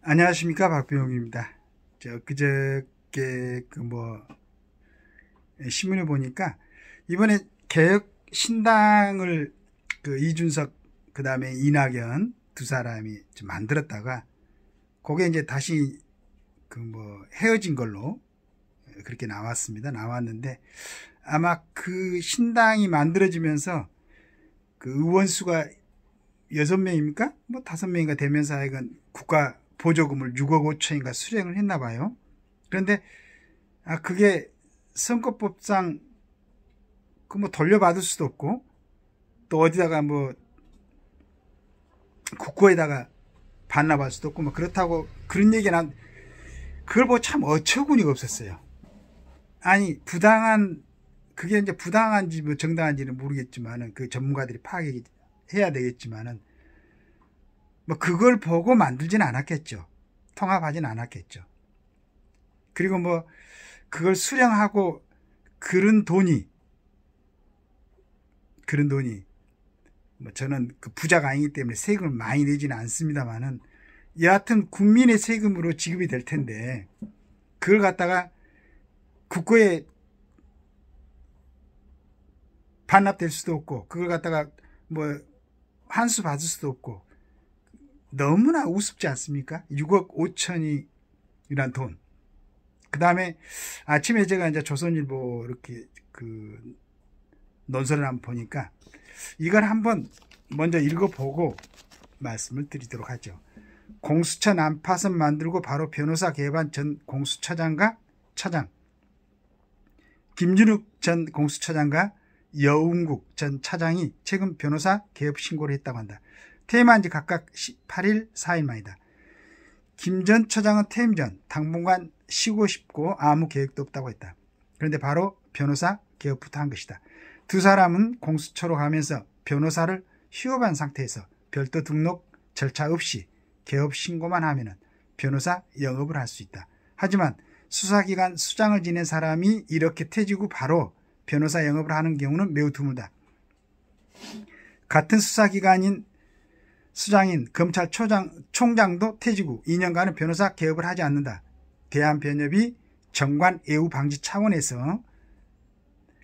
안녕하십니까, 박병욱입니다. 그저께 신문을 보니까 이번에 개혁 신당을 이준석 그다음에 이낙연 두 사람이 좀 만들었다가 그게 이제 다시 헤어진 걸로 그렇게 나왔는데, 아마 그 신당이 만들어지면서 그 의원 수가 6명입니까? 5명인가 되면서 하여간 국가 보조금을 6억 5천인가 수령을 했나 봐요. 그런데 그게 선거법상 돌려받을 수도 없고, 또 어디다가 국고에다가 반납할 수도 없고 그렇다고 그런 얘기는 그걸 참 어처구니가 없었어요. 아니, 그게 이제 부당한지 정당한지는 모르겠지만은 그 전문가들이 파악해야 되겠지만은 그걸 보고 만들진 않았겠죠. 통합하진 않았겠죠. 그리고 그걸 수령하고 그런 돈이 저는 그 부자가 아니기 때문에 세금을 많이 내지는 않습니다만은, 여하튼 국민의 세금으로 지급이 될 텐데 그걸 갖다가 국고에 반납될 수도 없고, 그걸 갖다가 환수 받을 수도 없고, 너무나 우습지 않습니까? 6억 5천이란 돈. 그 다음에 아침에 제가 이제 조선일보 이렇게 논설을 한번 보니까 이걸 한번 먼저 읽어보고 말씀을 드리도록 하죠. 공수처 난파선 만들고 바로 변호사 개반 전 공수처장과 차장, 김준욱 전 공수처장과 여운국 전 차장이 최근 변호사 개업 신고를 했다고 한다. 퇴임한 지 각각 8일, 4일 만이다. 김 전 처장은 퇴임 전 당분간 쉬고 싶고 아무 계획도 없다고 했다. 그런데 바로 변호사 개업부터 한 것이다. 두 사람은 공수처로 가면서 변호사를 휴업한 상태에서 별도 등록 절차 없이 개업 신고만 하면 변호사 영업을 할 수 있다. 하지만 수사기관 수장을 지낸 사람이 이렇게 퇴직 후 바로 변호사 영업을 하는 경우는 매우 드물다. 같은 수사기관인 수장인 검찰총장도 퇴직 후 2년간은 변호사 개업을 하지 않는다. 대한변협이 정관 애우 방지 차원에서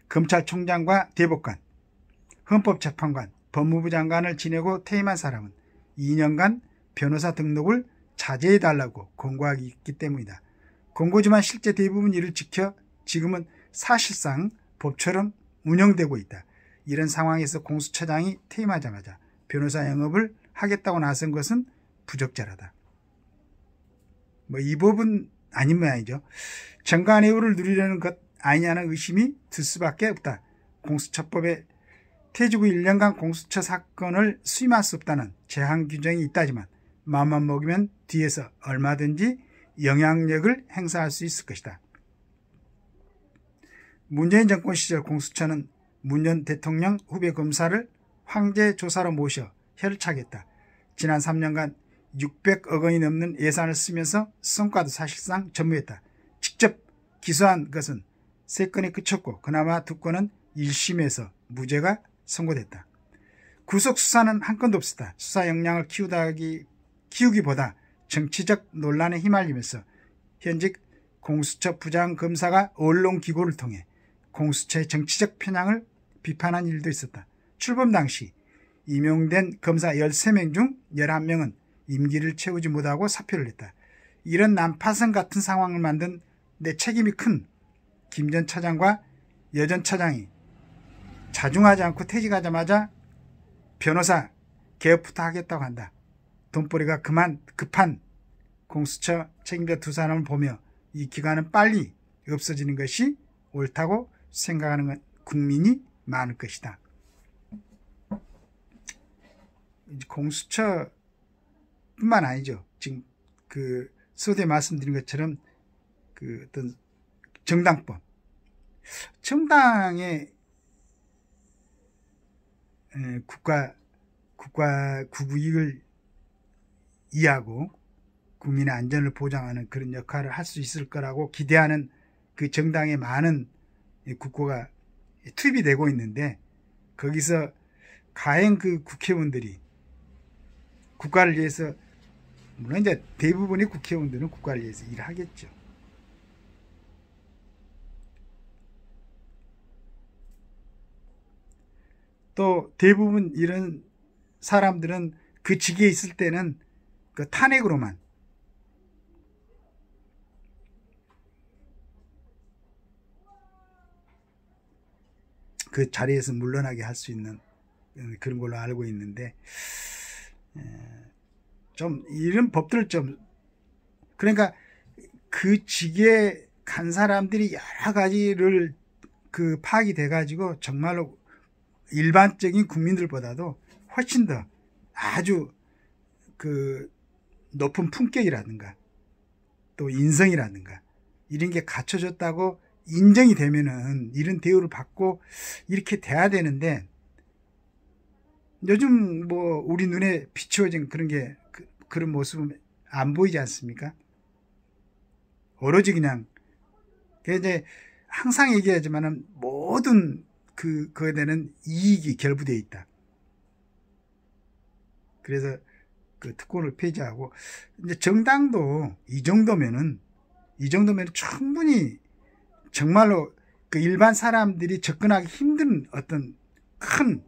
검찰총장과 대법관, 헌법재판관, 법무부 장관을 지내고 퇴임한 사람은 2년간 변호사 등록을 자제해달라고 권고하기 있기 때문이다. 권고지만 실제 대부분 이를 지켜 지금은 사실상 법처럼 운영되고 있다. 이런 상황에서 공수처장이 퇴임하자마자 변호사 영업을 하겠다고 나선 것은 부적절하다. 이 법은 아닌 모양이죠. 정관예우를 누리려는 것 아니냐는 의심이 들 수밖에 없다. 공수처법에 퇴직 후 1년간 공수처 사건을 수임할 수 없다는 제한 규정이 있다지만 마음만 먹으면 뒤에서 얼마든지 영향력을 행사할 수 있을 것이다. 문재인 정권 시절 공수처는 문 전 대통령 후배 검사를 황제 조사로 모셔 혀를 차겠다. 지난 3년간 600억 원이 넘는 예산을 쓰면서 성과도 사실상 전무했다. 직접 기소한 것은 3건에 그쳤고 그나마 2건은 1심에서 무죄가 선고됐다. 구속수사는 한 건도 없었다. 수사 역량을 키우기보다 정치적 논란에 휘말리면서 현직 공수처 부장검사가 언론기고를 통해 공수처의 정치적 편향을 비판한 일도 있었다. 출범 당시 임용된 검사 13명 중 11명은 임기를 채우지 못하고 사표를 냈다. 이런 난파선 같은 상황을 만든 내 책임이 큰 김 전 차장과 여 전 차장이 자중하지 않고 퇴직하자마자 변호사 개업부터 하겠다고 한다. 돈벌이가 그만 급한 공수처 책임자 두 사람을 보며 이 기관은 빨리 없어지는 것이 옳다고 생각하는 국민이 많을 것이다. 공수처뿐만 아니죠. 지금 서두에 말씀드린 것처럼 어떤 정당법, 정당의 국구 이익을 이해하고 국민의 안전을 보장하는 그런 역할을 할 수 있을 거라고 기대하는 그 정당의 많은 국고가 투입이 되고 있는데, 거기서 과연 그 국회의원들이 국가를 위해서 물론 이제 대부분의 국회의원들은 국관리에서 일하겠죠. 또 대부분 이런 사람들은 그 직에 있을 때는 그 탄핵으로만 그 자리에서 물러나게 할 수 있는 그런 걸로 알고 있는데, 좀 이런 법들을 좀, 그러니까 그 직에 간 사람들이 여러 가지를 그 파악이 돼가지고 정말로 일반적인 국민들보다도 훨씬 더 아주 그 높은 품격이라든가 또 인성이라든가 이런 게 갖춰졌다고 인정이 되면은 이런 대우를 받고 이렇게 돼야 되는데, 요즘 뭐 우리 눈에 비추어진 그런 게 그런 모습은 안 보이지 않습니까? 오로지 그냥 이제 항상 얘기하지만은 모든 그거에 대한 이익이 결부되어 있다. 그래서 그 특권을 폐지하고, 이제 정당도 이 정도면은 충분히 정말로 그 일반 사람들이 접근하기 힘든 어떤 큰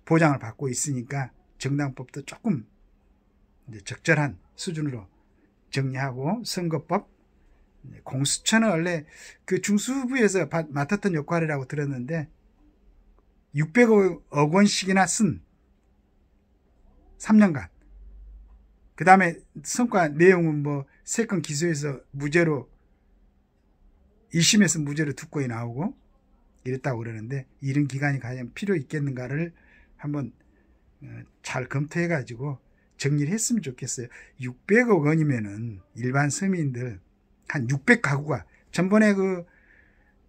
보장을 받고 있으니까 정당법도 조금 이제 적절한 수준으로 정리하고, 선거법, 공수처는 원래 그 중수부에서 맡았던 역할이라고 들었는데 600억 원씩이나 쓴 3년간, 그 다음에 성과 내용은 뭐 3건 기소해서 무죄로 1심에서 무죄로 2건이 나오고 이랬다고 그러는데, 이런 기간이 과연 필요 있겠는가를 한번 잘 검토해 가지고 정리를 했으면 좋겠어요. 600억 원이면은 일반 서민들 한 600가구가, 전번에 그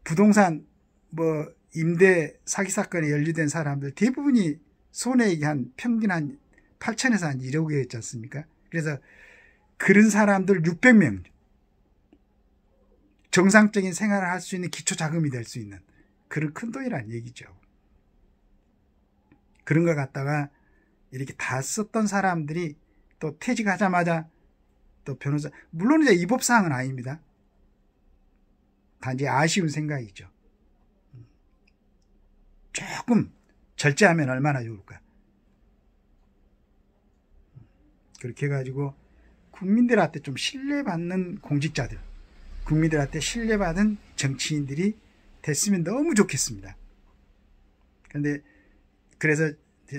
부동산 뭐 임대 사기 사건에 연루된 사람들 대부분이 손해액이 한 평균 한 8천에서 한 1억 원이었지 않습니까? 그래서 그런 사람들 600명 정상적인 생활을 할 수 있는 기초 자금이 될 수 있는 그런 큰 돈이란 얘기죠. 그런 거 갖다가 이렇게 다 썼던 사람들이 또 퇴직하자마자 또 변호사, 물론 이제 위법사항은 아닙니다. 단지 아쉬운 생각이죠. 조금 절제하면 얼마나 좋을까. 그렇게 해가지고 국민들한테 좀 신뢰받는 공직자들, 국민들한테 신뢰받은 정치인들이 됐으면 너무 좋겠습니다. 그런데 그래서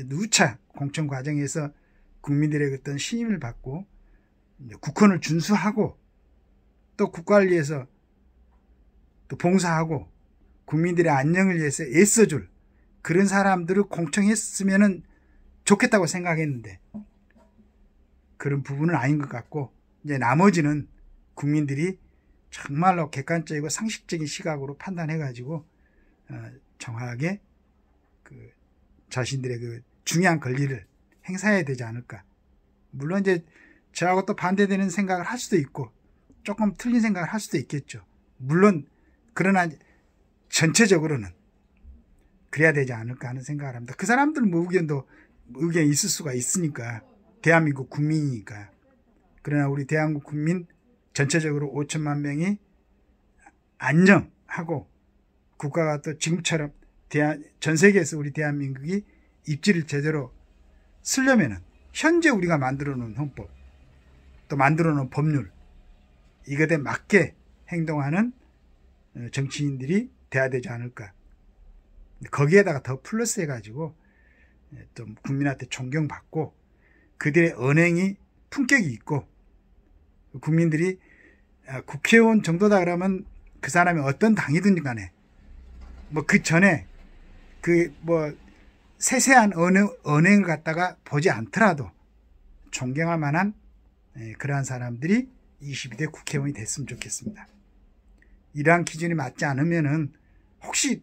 누차 공천 과정에서 국민들의 어떤 신임을 받고 국헌을 준수하고 또 국관리에서 또 봉사하고 국민들의 안녕을 위해서 애써줄 그런 사람들을 공청했으면 좋겠다고 생각했는데, 그런 부분은 아닌 것 같고, 이제 나머지는 국민들이 정말로 객관적이고 상식적인 시각으로 판단해가지고 정확하게 그 자신들의 그 중요한 권리를 행사해야 되지 않을까. 물론 이제 저하고 또 반대되는 생각을 할 수도 있고 조금 틀린 생각을 할 수도 있겠죠. 물론 그러나 전체적으로는 그래야 되지 않을까 하는 생각을 합니다. 그 사람들 뭐 의견이 있을 수가 있으니까, 대한민국 국민이니까. 그러나 우리 대한민국 국민 전체적으로 5천만 명이 안정하고 국가가 또 지금처럼 전 세계에서 우리 대한민국이 입지를 제대로 쓰려면은 현재 우리가 만들어 놓은 헌법, 또 만들어 놓은 법률, 이것에 맞게 행동하는 정치인들이 돼야 되지 않을까. 거기에다가 더 플러스 해가지고 좀 국민한테 존경받고 그들의 언행이 품격이 있고, 국민들이 국회의원 정도다 그러면 그 사람이 어떤 당이든 간에 뭐 그 전에 그 뭐 세세한 언행을 갖다가 보지 않더라도 존경할 만한 그러한 사람들이 22대 국회의원이 됐으면 좋겠습니다. 이러한 기준이 맞지 않으면은 혹시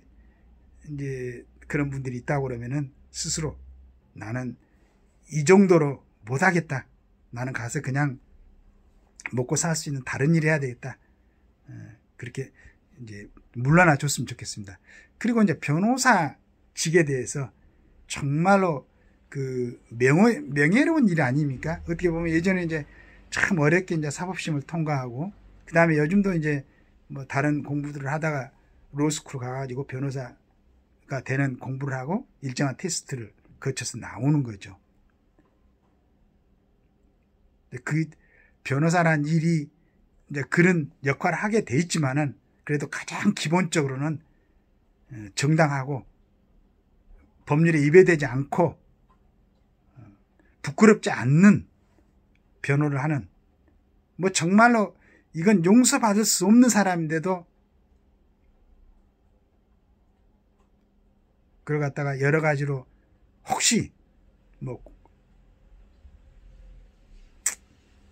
이제 그런 분들이 있다고 그러면은 스스로 나는 이 정도로 못하겠다. 나는 가서 그냥 먹고 살 수 있는 다른 일 해야 되겠다. 그렇게 이제 물러나 줬으면 좋겠습니다. 그리고 이제 변호사직에 대해서 정말로 그 명예로운 일 아닙니까? 어떻게 보면 예전에 이제 참 어렵게 이제 사법시험을 통과하고, 그 다음에 요즘도 이제 뭐 다른 공부들을 하다가 로스쿨 가가지고 변호사가 되는 공부를 하고 일정한 테스트를 거쳐서 나오는 거죠. 그 변호사란 일이 이제 그런 역할을 하게 돼 있지만은 그래도 가장 기본적으로는 정당하고 법률에 위배되지 않고 부끄럽지 않는 변호를 하는, 뭐 정말로 이건 용서받을 수 없는 사람인데도 그걸 갖다가 여러 가지로 혹시 뭐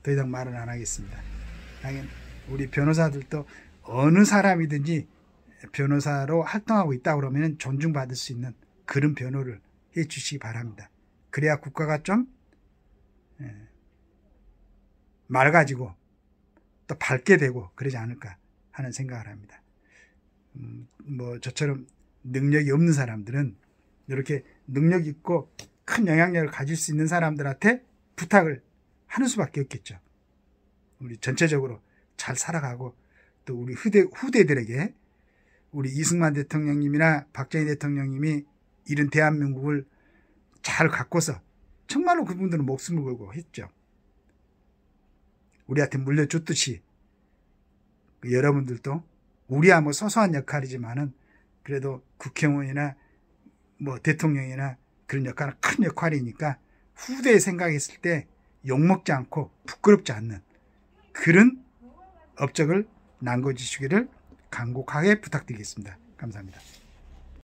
더 이상 말은 안 하겠습니다. 당연히 우리 변호사들도 어느 사람이든지 변호사로 활동하고 있다고 그러면 존중받을 수 있는 그런 변호를 해 주시기 바랍니다. 그래야 국가가 좀 맑아지고 또 밝게 되고 그러지 않을까 하는 생각을 합니다. 뭐 저처럼 능력이 없는 사람들은 이렇게 능력 있고 큰 영향력을 가질 수 있는 사람들한테 부탁을 하는 수밖에 없겠죠. 우리 전체적으로 잘 살아가고 또 우리 후대들에게 우리 이승만 대통령님이나 박정희 대통령님이 이런 대한민국을 잘 가꿔서 정말로 그분들은 목숨을 걸고 했죠. 우리한테 물려줬듯이 여러분들도 우리야 뭐 소소한 역할이지만은 그래도 국회의원이나 뭐 대통령이나 그런 역할은 큰 역할이니까 후대에 생각했을 때 욕먹지 않고 부끄럽지 않는 그런 업적을 남겨주시기를 간곡하게 부탁드리겠습니다. 감사합니다.